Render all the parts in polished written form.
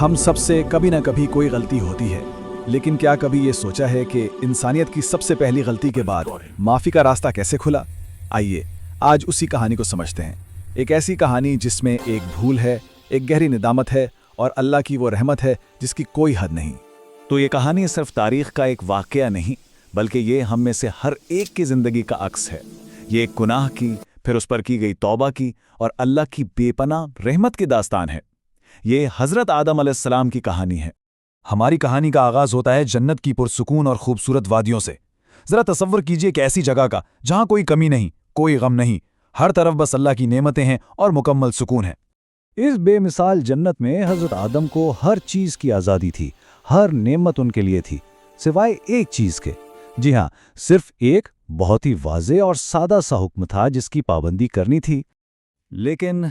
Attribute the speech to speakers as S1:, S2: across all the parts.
S1: ہم سب سے کبھی نہ کبھی کوئی غلطی ہوتی ہے، لیکن کیا کبھی یہ سوچا ہے کہ انسانیت کی سب سے پہلی غلطی کے بعد معافی کا راستہ کیسے کھلا؟ آئیے آج اسی کہانی کو سمجھتے ہیں، ایک ایسی کہانی جس میں ایک بھول ہے، ایک گہری ندامت ہے اور اللہ کی وہ رحمت ہے جس کی کوئی حد نہیں۔
S2: تو یہ کہانی صرف تاریخ کا ایک واقعہ نہیں، بلکہ یہ ہم میں سے ہر ایک کی زندگی کا عکس ہے۔ یہ ایک گناہ کی، پھر اس پر کی گئی توبہ کی اور اللہ کی بے پناہ رحمت کی داستان ہے۔ یہ حضرت آدم علیہ السلام کی کہانی ہے۔
S3: ہماری کہانی کا آغاز ہوتا ہے جنت کی پرسکون اور خوبصورت وادیوں سے۔ ذرا تصور کیجئے ایک ایسی جگہ کا جہاں کوئی کمی نہیں، کوئی غم نہیں، ہر طرف بس اللہ کی نعمتیں ہیں اور مکمل سکون ہے۔
S4: اس بے مثال جنت میں حضرت آدم کو ہر چیز کی آزادی تھی، ہر نعمت ان کے لیے تھی، سوائے ایک چیز کے۔ جی ہاں، صرف ایک بہت ہی واضح اور سادہ سا حکم تھا جس کی پابندی کرنی تھی۔
S2: لیکن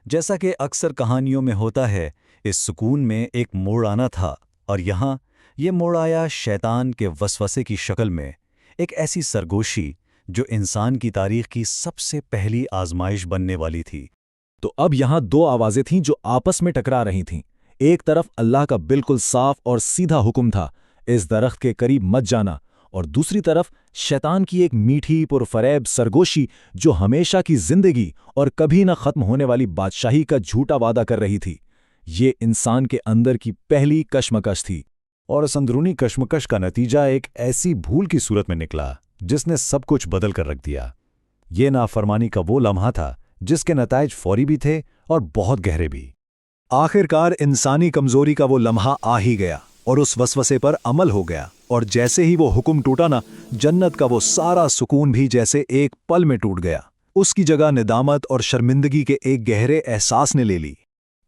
S2: جیسا کہ اکثر کہانیوں میں ہوتا ہے، اس سکون میں ایک موڑ آنا تھا، اور یہاں یہ موڑ آیا شیطان کے وسوسے کی شکل میں، ایک ایسی سرگوشی جو انسان کی تاریخ کی سب سے پہلی آزمائش بننے والی تھی۔
S3: تو اب یہاں دو آوازیں تھیں جو آپس میں ٹکرا رہی تھیں۔ ایک طرف اللہ کا بالکل صاف اور سیدھا حکم تھا، اس درخت کے قریب مت جانا، اور دوسری طرف شیطان کی ایک میٹھی پرفریب سرگوشی جو ہمیشہ کی زندگی اور کبھی نہ ختم ہونے والی بادشاہی کا جھوٹا وعدہ کر رہی تھی۔ یہ انسان کے اندر کی پہلی کشمکش تھی،
S2: اور اس اندرونی کشمکش کا نتیجہ ایک ایسی بھول کی صورت میں نکلا جس نے سب کچھ بدل کر رکھ دیا۔ یہ نافرمانی کا وہ لمحہ تھا جس کے نتائج فوری بھی تھے اور بہت گہرے بھی۔
S3: آخرکار انسانی کمزوری کا وہ لمحہ آ ہی گیا اور اس وسوسے پر عمل ہو گیا، اور جیسے ہی وہ حکم ٹوٹا نا، جنت کا وہ سارا سکون بھی جیسے ایک پل میں ٹوٹ گیا۔ اس کی جگہ ندامت اور شرمندگی کے ایک گہرے احساس نے لے لی۔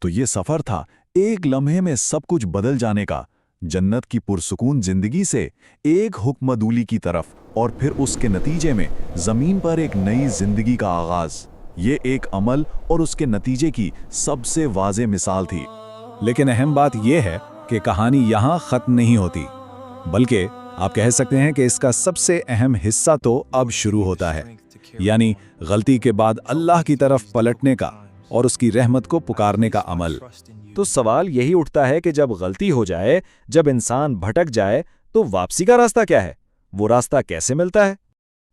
S1: تو یہ سفر تھا ایک لمحے میں سب کچھ بدل جانے کا، جنت کی پرسکون زندگی سے ایک حکم عدولی کی طرف، اور پھر اس کے نتیجے میں زمین پر ایک نئی زندگی کا آغاز۔ یہ ایک عمل اور اس کے نتیجے کی سب سے واضح مثال تھی۔
S3: لیکن اہم بات یہ ہے کہ کہانی یہاں ختم نہیں ہوتی، بلکہ آپ کہہ سکتے ہیں کہ اس کا سب سے اہم حصہ تو اب شروع ہوتا ہے، یعنی غلطی کے بعد اللہ کی طرف پلٹنے کا اور اس کی رحمت کو پکارنے کا عمل۔
S2: تو سوال یہی اٹھتا ہے کہ جب غلطی ہو جائے، جب انسان بھٹک جائے، تو واپسی کا راستہ کیا ہے؟ وہ راستہ کیسے ملتا ہے؟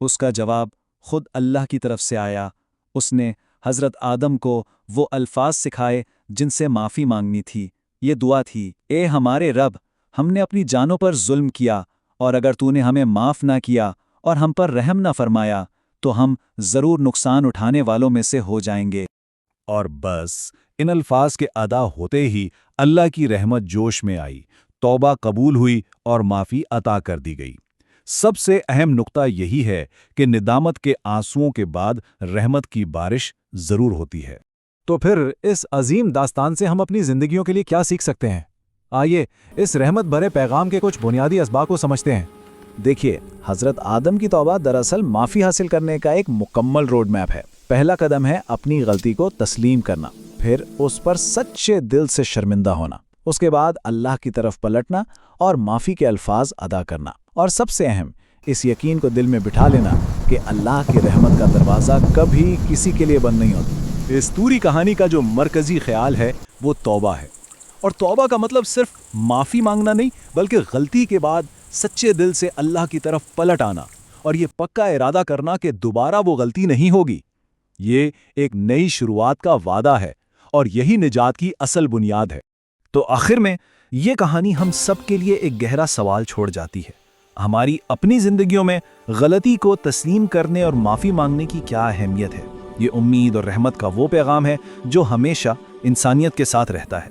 S4: اس کا جواب خود اللہ کی طرف سے آیا۔ اس نے حضرت آدم کو وہ الفاظ سکھائے جن سے معافی مانگنی تھی۔ یہ دعا تھی: اے ہمارے رب، ہم نے اپنی جانوں پر ظلم کیا، اور اگر تو نے ہمیں معاف نہ کیا اور ہم پر رحم نہ فرمایا تو ہم ضرور نقصان اٹھانے والوں میں سے ہو جائیں گے۔
S3: اور بس ان الفاظ کے ادا ہوتے ہی اللہ کی رحمت جوش میں آئی، توبہ قبول ہوئی اور معافی عطا کر دی گئی۔ سب سے اہم نقطہ یہی ہے کہ ندامت کے آنسوؤں کے بعد رحمت کی بارش ضرور ہوتی ہے۔ تو پھر اس عظیم داستان سے ہم اپنی زندگیوں کے لیے کیا سیکھ سکتے ہیں؟ آئیے اس رحمت بھرے پیغام کے کچھ بنیادی اسباق کو سمجھتے ہیں۔
S4: دیکھیے، حضرت آدم کی توبہ دراصل معافی حاصل کرنے کا ایک مکمل روڈ میپ ہے۔ پہلا قدم ہے اپنی غلطی کو تسلیم کرنا، پھر اس پر سچے دل سے شرمندہ ہونا، اس کے بعد اللہ کی طرف پلٹنا اور معافی کے الفاظ ادا کرنا، اور سب سے اہم اس یقین کو دل میں بٹھا لینا کہ اللہ کی رحمت کا دروازہ کبھی کسی کے لیے بند نہیں ہوتا۔
S3: اس پوری کہانی کا جو مرکزی خیال ہے وہ توبہ ہے، اور توبہ کا مطلب صرف معافی مانگنا نہیں، بلکہ غلطی کے بعد سچے دل سے اللہ کی طرف پلٹ آنا، اور یہ پکا ارادہ کرنا کہ دوبارہ وہ غلطی نہیں ہوگی۔ یہ ایک نئی شروعات کا وعدہ ہے، اور یہی نجات کی اصل بنیاد ہے۔ تو آخر میں یہ کہانی ہم سب کے لیے ایک گہرا سوال چھوڑ جاتی ہے: ہماری اپنی زندگیوں میں غلطی کو تسلیم کرنے اور معافی مانگنے کی کیا اہمیت ہے؟ یہ امید اور رحمت کا وہ پیغام ہے جو ہمیشہ انسانیت کے ساتھ رہتا ہے۔